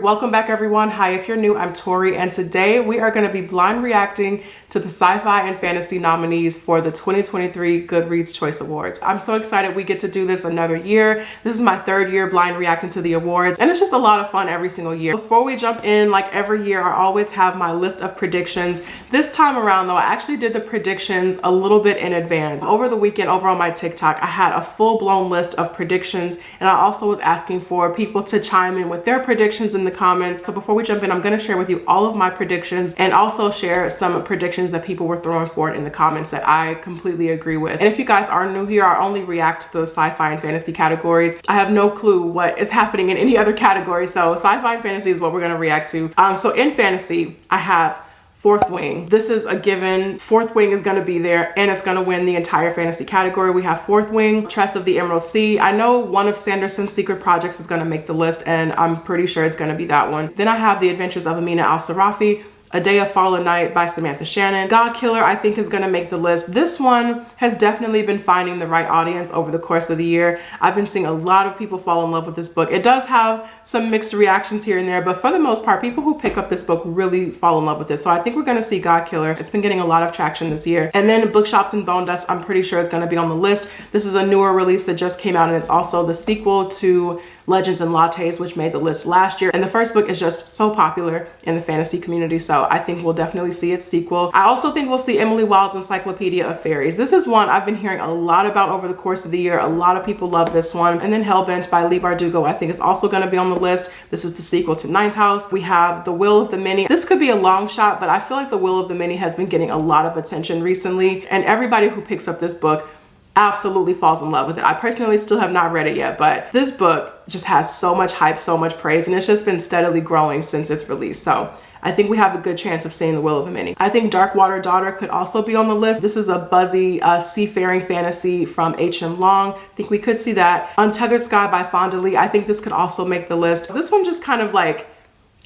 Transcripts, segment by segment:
Welcome back everyone. Hi, if you're new, I'm Tori, and today we are going to be blind reacting to the sci-fi and fantasy nominees for the 2023 Goodreads Choice Awards. I'm so excited we get to do this another year. This is my third year blind reacting to the awards, and it's just a lot of fun every single year. Before we jump in, like every year, I always have my list of predictions. This time around though, I actually did the predictions a little bit in advance. Over the weekend, over on my TikTok, I had a full-blown list of predictions, and I also was asking for people to chime in with their predictions in the comments. So before we jump in, I'm going to share with you all of my predictions and also share some predictions that people were throwing forward in the comments that I completely agree with. And if you guys are new here, I only react to the sci-fi and fantasy categories. I have no clue what is happening in any other category, so sci-fi and fantasy is what we're going to react to. So in fantasy, I have Fourth Wing. This is a given. Fourth Wing is going to be there and it's going to win the entire fantasy category. We have Fourth Wing, Tress of the Emerald Sea. I know one of Sanderson's secret projects is going to make the list, and I'm pretty sure it's going to be that one. Then I have The Adventures of Amina Al-Sarafi, A Day of Fallen Night by Samantha Shannon. God Killer, I think, is going to make the list. This one has definitely been finding the right audience over the course of the year. I've been seeing a lot of people fall in love with this book. It does have some mixed reactions here and there, but for the most part, people who pick up this book really fall in love with it. So I think we're going to see God Killer. It's been getting a lot of traction this year. And then Bookshops and Bone Dust, I'm pretty sure it's going to be on the list. This is a newer release that just came out, and it's also the sequel to Legends and Lattes, which made the list last year. And the first book is just so popular in the fantasy community, so I think we'll definitely see its sequel. I also think we'll see Emily Wilde's Encyclopedia of Fairies. This is one I've been hearing a lot about over the course of the year. A lot of people love this one. And then Hellbent by Leigh Bardugo, I think, is also going to be on the list. This is the sequel to Ninth House. We have The Will of the Many. This could be a long shot, but I feel like The Will of the Many has been getting a lot of attention recently, and everybody who picks up this book absolutely falls in love with it. I personally still have not read it yet, but this book just has so much hype, so much praise, and it's just been steadily growing since its release. So I think we have a good chance of seeing The Will of the Many. I think Darkwater Daughter could also be on the list. This is a buzzy seafaring fantasy from H.M. Long. I think we could see that. Untethered Sky by Fonda Lee. I think this could also make the list. This one just kind of like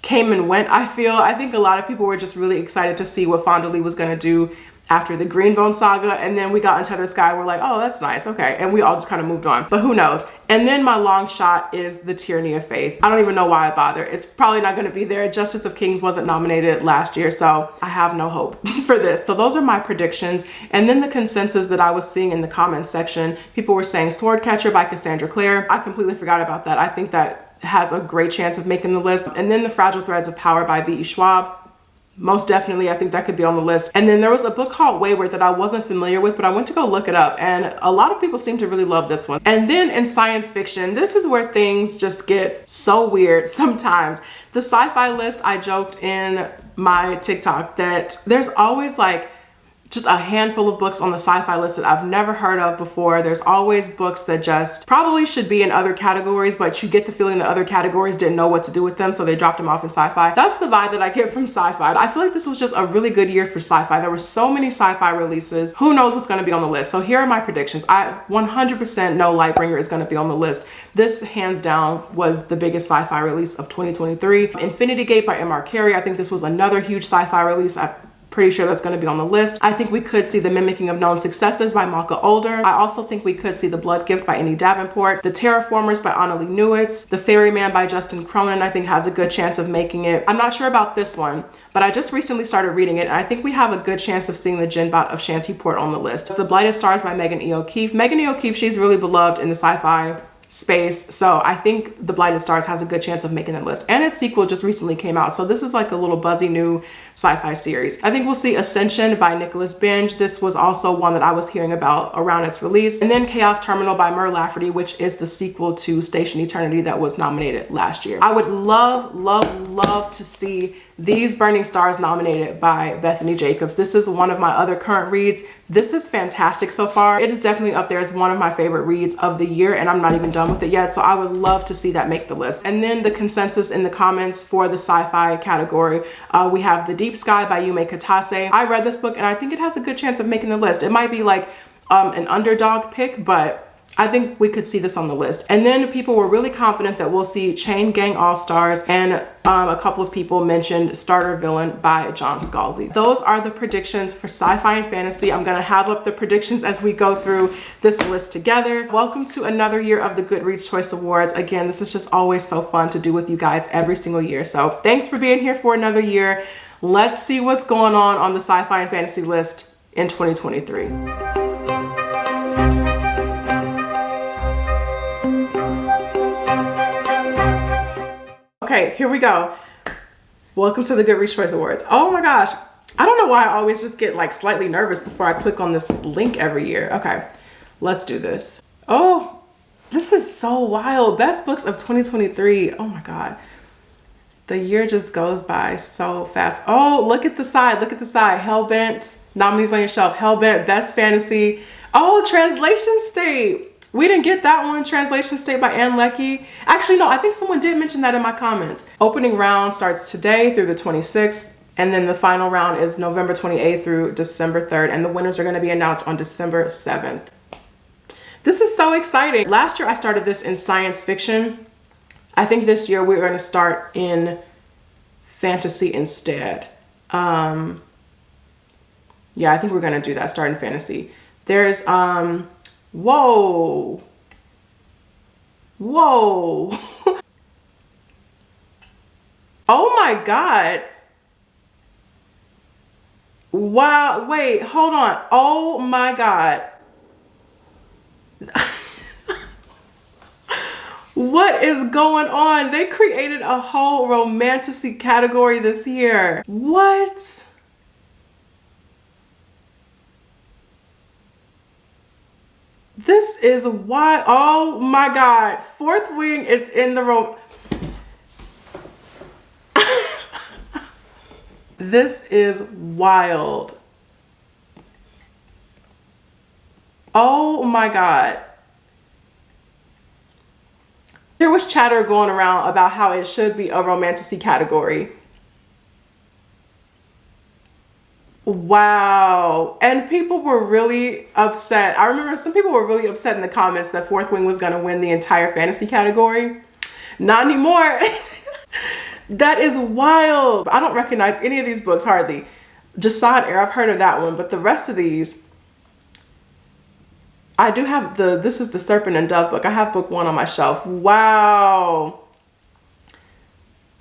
came and went, I feel. I think a lot of people were just really excited to see what Fonda Lee was gonna do after the Greenbone saga, and then we got Untethered Sky. We're like, oh, that's nice, okay, and we all just kind of moved on, but who knows. And then my long shot is The Tyranny of Faith. I don't even know why I bother. It's probably not going to be there. Justice of Kings wasn't nominated last year, so I have no hope for this. So those are my predictions. And then the consensus that I was seeing in the comments section, people were saying Swordcatcher by Cassandra Clare. I completely forgot about that. I think that has a great chance of making the list. And then The Fragile Threads of Power by V.E. Schwab. Most definitely, I think that could be on the list. And then there was a book called Wayward that I wasn't familiar with, but I went to go look it up, and a lot of people seem to really love this one. And then in science fiction, this is where things just get so weird sometimes. The sci-fi list, I joked in my TikTok that there's always like just a handful of books on the sci-fi list that I've never heard of before. There's always books that just probably should be in other categories, but you get the feeling that other categories didn't know what to do with them, so they dropped them off in sci-fi. That's the vibe that I get from sci-fi. I feel like this was just a really good year for sci-fi. There were so many sci-fi releases. Who knows what's going to be on the list? So here are my predictions. I 100% know Lightbringer is going to be on the list. This, hands down, was the biggest sci-fi release of 2023. Infinity Gate by M.R. Carey. I think this was another huge sci-fi release. Pretty sure that's going to be on the list. I think we could see The Mimicking of Known Successes by Malka Older. I also think we could see The Blood Gift by Annie Davenport. The Terraformers by Annalee Newitz. The Ferryman by Justin Cronin, I think, has a good chance of making it. I'm not sure about this one, but I just recently started reading it, and I think we have a good chance of seeing The Djinbat of Shantyport on the list. The Blighted Stars by Megan E. O'Keefe. Megan E. O'Keefe, she's really beloved in the sci-fi space, so I think The Blighted Stars has a good chance of making that list. And its sequel just recently came out, so this is like a little buzzy new sci-fi series. I think we'll see Ascension by Nicholas Binge. This was also one that I was hearing about around its release. And then Chaos Terminal by Mur Lafferty, which is the sequel to Station Eternity that was nominated last year. I would love to see These Burning Stars nominated by Bethany Jacobs. This is one of my other current reads. This is fantastic so far. It is definitely up there as one of my favorite reads of the year, and I'm not even done with it yet, so I would love to see that make the list. And then the consensus in the comments for the sci-fi category, we have The Deep Sky by Yume Katase. I read this book and I think it has a good chance of making the list. It might be like an underdog pick, but I think we could see this on the list. And then people were really confident that we'll see Chain Gang All-Stars, and a couple of people mentioned Starter Villain by John Scalzi. Those are the predictions for sci-fi and fantasy. I'm gonna have up the predictions as we go through this list together. Welcome to another year of the Goodreads Choice Awards. Again, this is just always so fun to do with you guys every single year. So thanks for being here for another year. Let's see what's going on the sci-fi and fantasy list in 2023. Okay, here we go. Welcome to the Goodreads Choice Awards. Oh my gosh. I don't know why I always just get like slightly nervous before I click on this link every year. Okay, let's do this. Oh, this is so wild. Best books of 2023. Oh my God. The year just goes by so fast. Oh, look at the side. Look at the side. Hellbent. Nominees on your shelf. Hellbent. Best fantasy. Oh, Translation State. We didn't get that one. Translation State by Ann Leckie. Actually, no, I think someone did mention that in my comments. Opening round starts today through the 26th. And then the final round is November 28th through December 3rd. And the winners are going to be announced on December 7th. This is so exciting. Last year, I started this in science fiction. I think this year we're going to start in fantasy instead. Yeah, I think we're going to do that. Start in fantasy. There's, whoa. Whoa. Oh my God. Wow. Wait, hold on. Oh my God. What is going on? They created a whole romantasy category this year. What? This is why. Oh my God. Fourth Wing is in the This is wild. Oh my God. There was chatter going around about how it should be a romantasy category. Wow. And people were really upset. I remember some people were really upset in the comments that Fourth Wing was going to win the entire fantasy category. Not anymore. That is wild. I don't recognize any of these books hardly. Jasad Air, I've heard of that one, but the rest of these, I do have this is the Serpent and Dove book. I have book 1 on my shelf. Wow.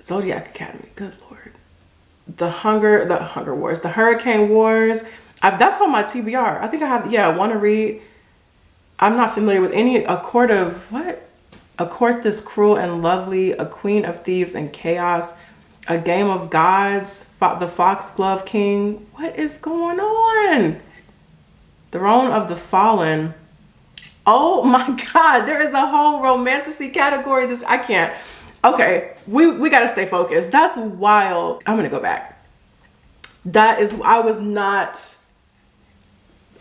Zodiac Academy, good Lord. The Hunger Wars, the Hurricane Wars. That's on my TBR. I think I have, yeah, want to read. I'm not familiar with any. A Court of, what? A Court This Cruel and Lovely, A Queen of Thieves and Chaos, A Game of Gods, The Foxglove King. What is going on? Throne of the Fallen. Oh my God, there is a whole romantasy category. I can't. Okay, we gotta stay focused. That's wild. I'm gonna go back.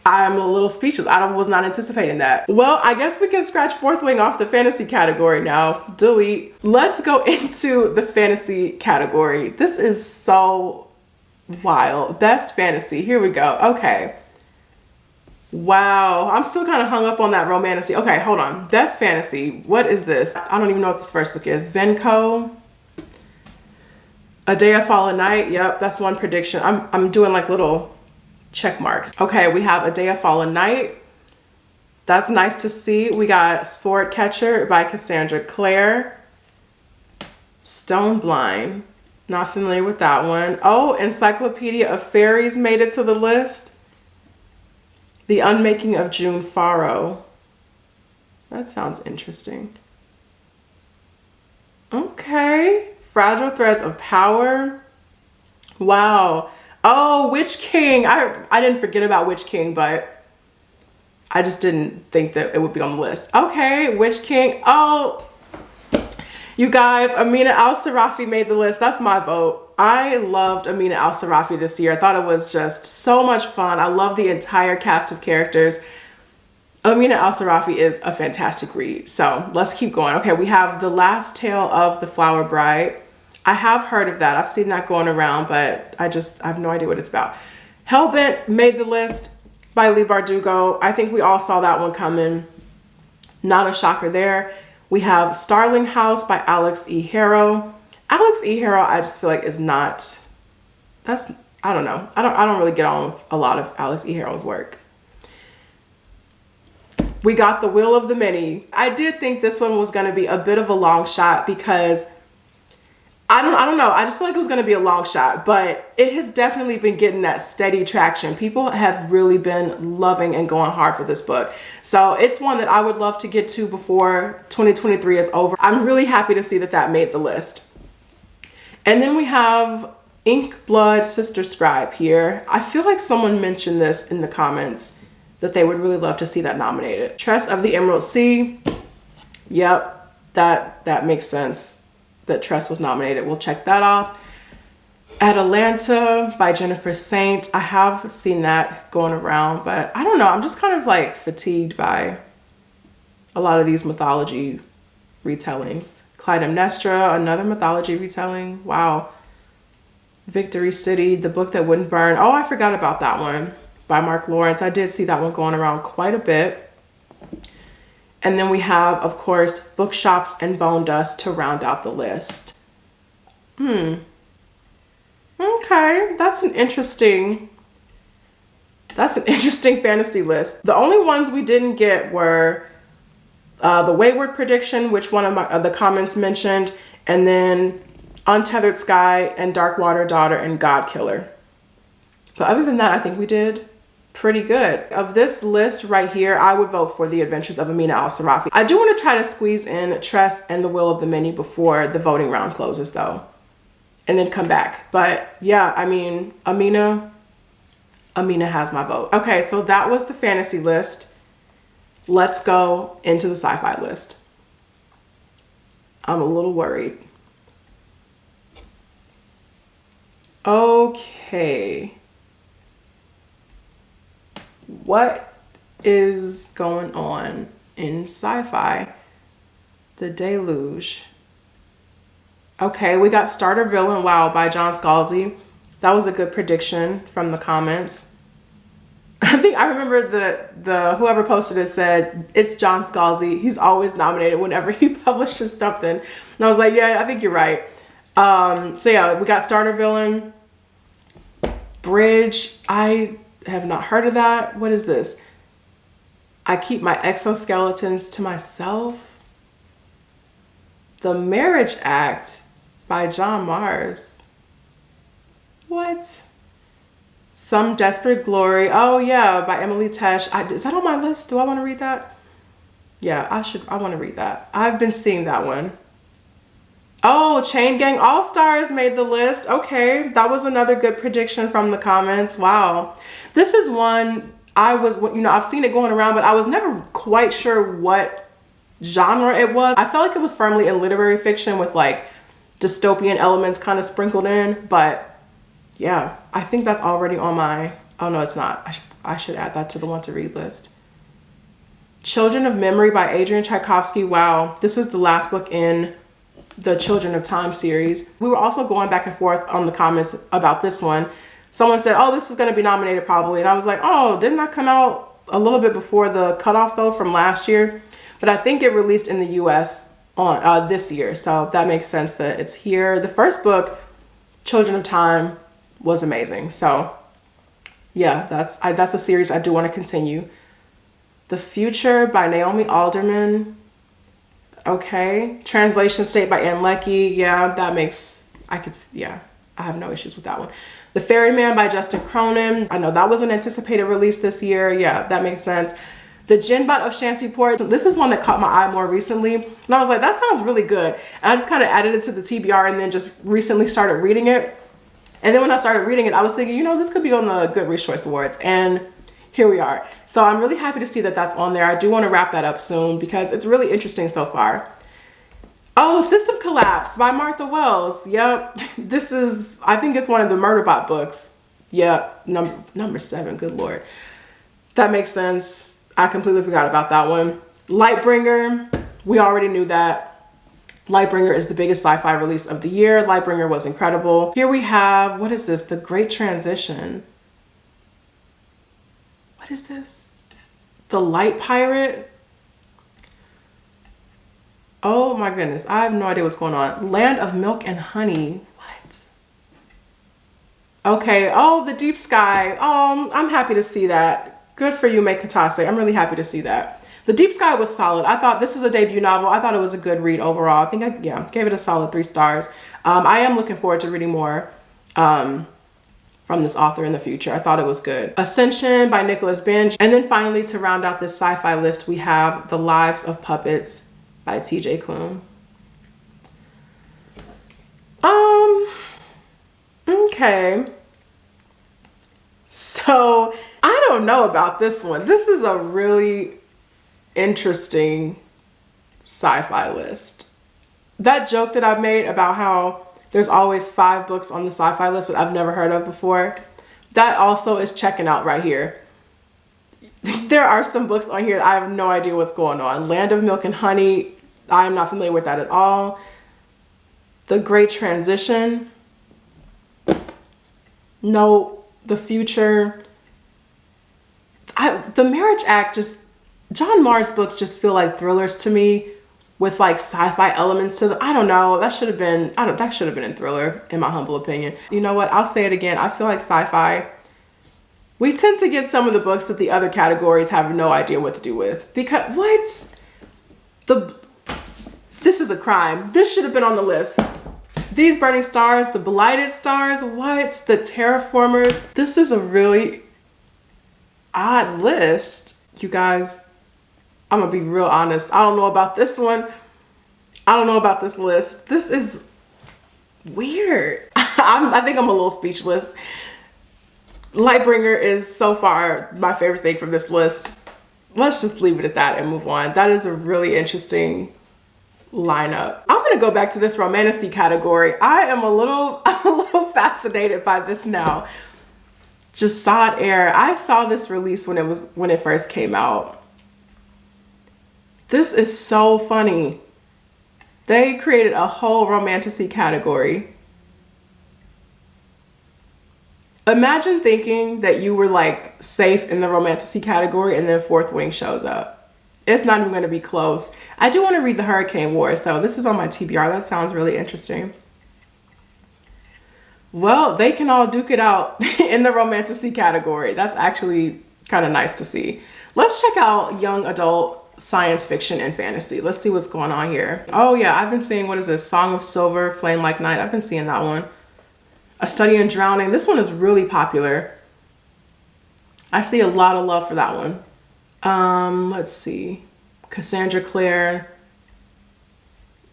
I'm a little speechless. I was not anticipating that. Well, I guess we can scratch Fourth Wing off the fantasy category now. Delete. Let's go into the fantasy category. This is so wild. Best fantasy. Here we go. Okay. Wow. I'm still kind of hung up on that romantasy. Okay, hold on. Best fantasy. What is this? I don't even know what this first book is. Venko. A Day of Fallen Night. Yep, that's one prediction. I'm doing like little check marks. Okay, we have A Day of Fallen Night. That's nice to see. We got Sword Catcher by Cassandra Clare. Stoneblind. Not familiar with that one. Oh, Encyclopedia of Fairies made it to the list. The Unmaking of June Farrow. That sounds interesting. Okay. Fragile Threads of Power. Wow. Oh, Witch King. I didn't forget about Witch King, but I just didn't think that it would be on the list. Okay, Witch King. Oh, you guys, Amina Al-Sarafi made the list. That's my vote. I loved Amina Al-Sarafi this year. I thought it was just so much fun. I love the entire cast of characters. Amina Al-Sarafi is a fantastic read. So let's keep going. Okay, we have The Last Tale of the Flower Bride. I have heard of that. I've seen that going around, but I have no idea what it's about. Hellbent made the list by Leigh Bardugo. I think we all saw that one coming. Not a shocker there. We have Starling House by Alex E. Harrow. Alex E. Harrow, I just feel like is not, I don't know. I don't really get on with a lot of Alex E. Harrow's work. We got The Will of the Many. I did think this one was going to be a bit of a long shot because I don't know. I just feel like it was going to be a long shot, but it has definitely been getting that steady traction. People have really been loving and going hard for this book. So it's one that I would love to get to before 2023 is over. I'm really happy to see that that made the list. And then we have Ink Blood Sister Scribe here. I feel like someone mentioned this in the comments that they would really love to see that nominated. Tress of the Emerald Sea. Yep, that makes sense that Tress was nominated. We'll check that off. Atalanta by Jennifer Saint. I have seen that going around, but I don't know. I'm just kind of like fatigued by a lot of these mythology retellings. Clytemnestra, another mythology retelling. Wow. Victory City, The Book That Wouldn't Burn. Oh, I forgot about that one by Mark Lawrence. I did see that one going around quite a bit. And then we have, of course, Bookshops and Bone Dust to round out the list. Okay, that's an interesting fantasy list. The only ones we didn't get were The Wayward Prediction, which one of the comments mentioned, and then Untethered Sky and Darkwater Daughter and God Killer. But other than that, I think we did pretty good. Of this list right here, I would vote for The Adventures of Amina Al-Sarafi. I do want to try to squeeze in Tress and The Will of the Many before the voting round closes though, and then come back. But yeah, I mean, Amina has my vote. Okay, so that was the fantasy list. Let's go into the sci-fi list. I'm a little worried. Okay. What is going on in sci-fi? The Deluge. Okay, we got Starter Villain Wow by John Scalzi. That was a good prediction from the comments. I think I remember the whoever posted it said, it's John Scalzi. He's always nominated whenever he publishes something. And I was like, yeah, I think you're right. So yeah, we got Starter Villain. Bridge. I have not heard of that. What is this? I Keep My Exoskeletons to Myself. The Marriage Act by John Mars. What? Some Desperate Glory. Oh yeah, by Emily Tesh. Is that on my list? Do I want to read that? Yeah, I want to read that. I've been seeing that one. Oh, Chain Gang All-Stars made the list. Okay, that was another good prediction from the comments. Wow. This is one I've seen it going around, but I was never quite sure what genre it was. I felt like it was firmly in literary fiction with like dystopian elements kind of sprinkled in, but yeah, I think that's already on my, oh no, it's not. I should add that to the want to read list. Children of Memory by Adrian Tchaikovsky. Wow, this is the last book in the Children of Time series. We were also going back and forth on the comments about this one. Someone said, oh, this is going to be nominated probably. And I was like, oh, didn't that come out a little bit before the cutoff though from last year? But I think it released in the US on this year. So that makes sense that it's here. The first book, Children of Time, was amazing. So yeah, that's a series I do want to continue. The Future by Naomi Alderman. Okay. Translation State by Ann Leckie. Yeah, I have no issues with that one. The Ferryman by Justin Cronin. I know that was an anticipated release this year. Yeah, that makes sense. The Jinbot of Shantyport. This is one that caught my eye more recently. And I was like, that sounds really good. And I just kind of added it to the TBR and then just recently started reading it. And then when I started reading it, I was thinking, this could be on the Goodreads Choice Awards. And here we are. So I'm really happy to see that that's on there. I do want to wrap that up soon because it's really interesting so far. Oh, System Collapse by Martha Wells. Yep. I think it's one of the Murderbot books. Yep. Number 7. Good Lord. That makes sense. I completely forgot about that one. Lightbringer. We already knew that. Lightbringer is the biggest sci-fi release of the year. Lightbringer was incredible. Here we have, what is this? The Great Transition. What is this? The Light Pirate. Oh my goodness, I have no idea what's going on. Land of Milk and Honey. What? Okay, oh, The Deep Sky. I'm happy to see that. Good for you, Make Katase. I'm really happy to see that. The Deep Sky was solid. I thought this is a debut novel. I thought it was a good read overall. I think I gave it a solid 3 stars. I am looking forward to reading more from this author in the future. I thought it was good. Ascension by Nicholas Bench. And then finally, to round out this sci-fi list, we have The Lives of Puppets by T.J. Klune. Okay. So I don't know about this one. This is a really interesting sci-fi list. That joke that I've made about how there's always 5 books on the sci-fi list that I've never heard of before, that also is checking out right here. There are some books on here I have no idea what's going on. Land of Milk and Honey, I am not familiar with that at all. The Great Transition, no. The Future, the Marriage Act, just John Marr's books just feel like thrillers to me with like sci-fi elements to them. I don't know, that should have been in thriller in my humble opinion. You know what, I'll say it again, I feel like sci-fi, we tend to get some of the books that the other categories have no idea what to do with. Because this is a crime. This should have been on the list. These Burning Stars, The Blighted Stars, what? The Terraformers. This is a really odd list. You guys, I'm gonna be real honest. I don't know about this one. I don't know about this list. This is weird. I think I'm a little speechless. Lightbringer is so far my favorite thing from this list. Let's just leave it at that and move on. That is a really interesting lineup. I'm gonna go back to this romantasy category. I'm a little fascinated by this now. Jasad Air. I saw this release when it first came out. This is so funny. They created a whole romantasy category. Imagine thinking that you were like safe in the romantasy category and then Fourth Wing shows up. It's not even going to be close. I do want to read the Hurricane Wars though. This is on my TBR. That sounds really interesting. Well, they can all duke it out in the romantasy category. That's actually kind of nice to see. Let's check out young adult science fiction and fantasy. Let's see what's going on here. Oh yeah, I've been seeing, what is this? Song of Silver, Flame Like Night. I've been seeing that one. A Study in Drowning. This one is really popular. I see a lot of love for that one. Let's see. Cassandra Clare.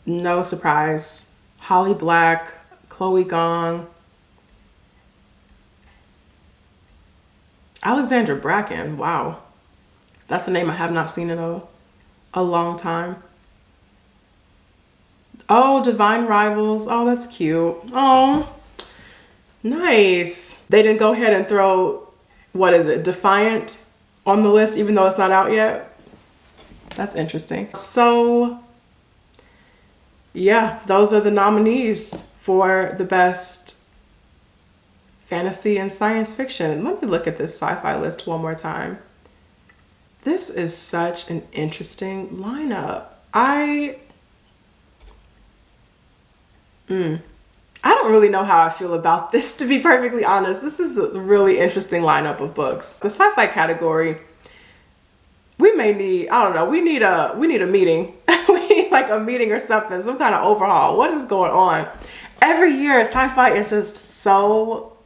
No surprise. Holly Black. Chloe Gong. Alexandra Bracken. Wow. That's a name I have not seen in a long time. Oh, Divine Rivals. Oh, that's cute. Oh, nice. They didn't go ahead and throw, what is it, Defiant on the list, even though it's not out yet. That's interesting. So yeah, those are the nominees for the best fantasy and science fiction. Let me look at this sci-fi list one more time. This is such an interesting lineup. I don't really know how I feel about this, to be perfectly honest. This is a really interesting lineup of books. The sci-fi category, we may need, I don't know, we need a meeting. We need like a meeting or something, some kind of overhaul. What is going on? Every year, sci-fi is just so,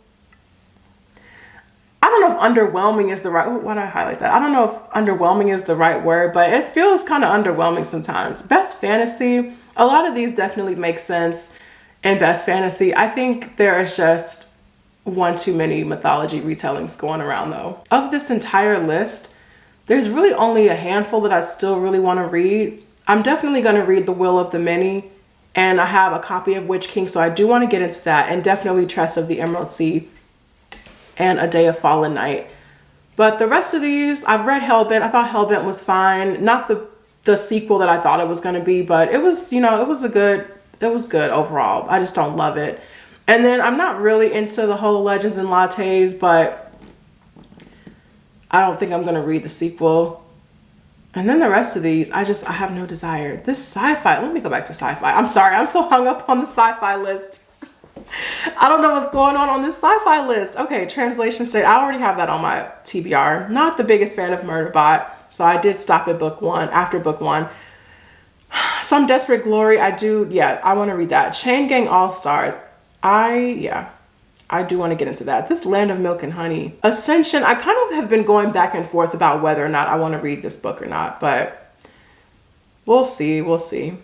I don't know if underwhelming is the right, why did I highlight that? I don't know if underwhelming is the right word, but it feels kind of underwhelming sometimes. Best fantasy, a lot of these definitely make sense. In best fantasy, I think there is just one too many mythology retellings going around though. Of this entire list, there's really only a handful that I still really want to read. I'm definitely going to read The Will of the Many, and I have a copy of Witch King, so I do want to get into that, and definitely Tress of the Emerald Sea and A Day of Fallen Night. But the rest of these, I've read Hellbent. I thought Hellbent was fine. Not the sequel that I thought it was going to be, but it was, you know, it was good overall. I just don't love it. And then I'm not really into the whole Legends and Lattes, but I don't think I'm going to read the sequel. And then the rest of these, I have no desire. This sci-fi, let me go back to sci-fi. I'm sorry, I'm so hung up on the sci-fi list. I don't know what's going on this sci-fi list. Okay, translation state, I already have that on my TBR. Not the biggest fan of Murderbot, so I did stop at book 1, after book 1. Some Desperate Glory, I want to read that. Chain Gang All-Stars, I do want to get into that. This Land of Milk and Honey. Ascension, I kind of have been going back and forth about whether or not I want to read this book or not, but we'll see, we'll see.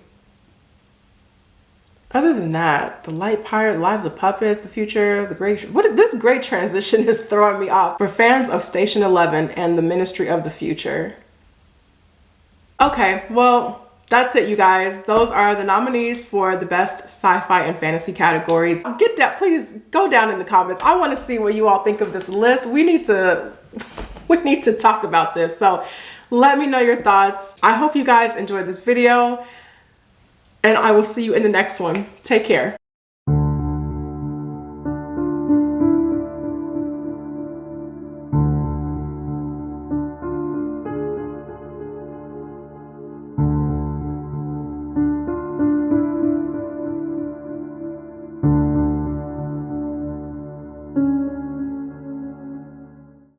Other than that, The Light Pirate, Lives of Puppets, The Future, this great transition is throwing me off. For fans of Station 11 and The Ministry of the Future. Okay, well, that's it, you guys. Those are the nominees for the best sci-fi and fantasy categories. Get that, please go down in the comments. I want to see what you all think of this list. We need to talk about this. So let me know your thoughts. I hope you guys enjoyed this video, and I will see you in the next one. Take care.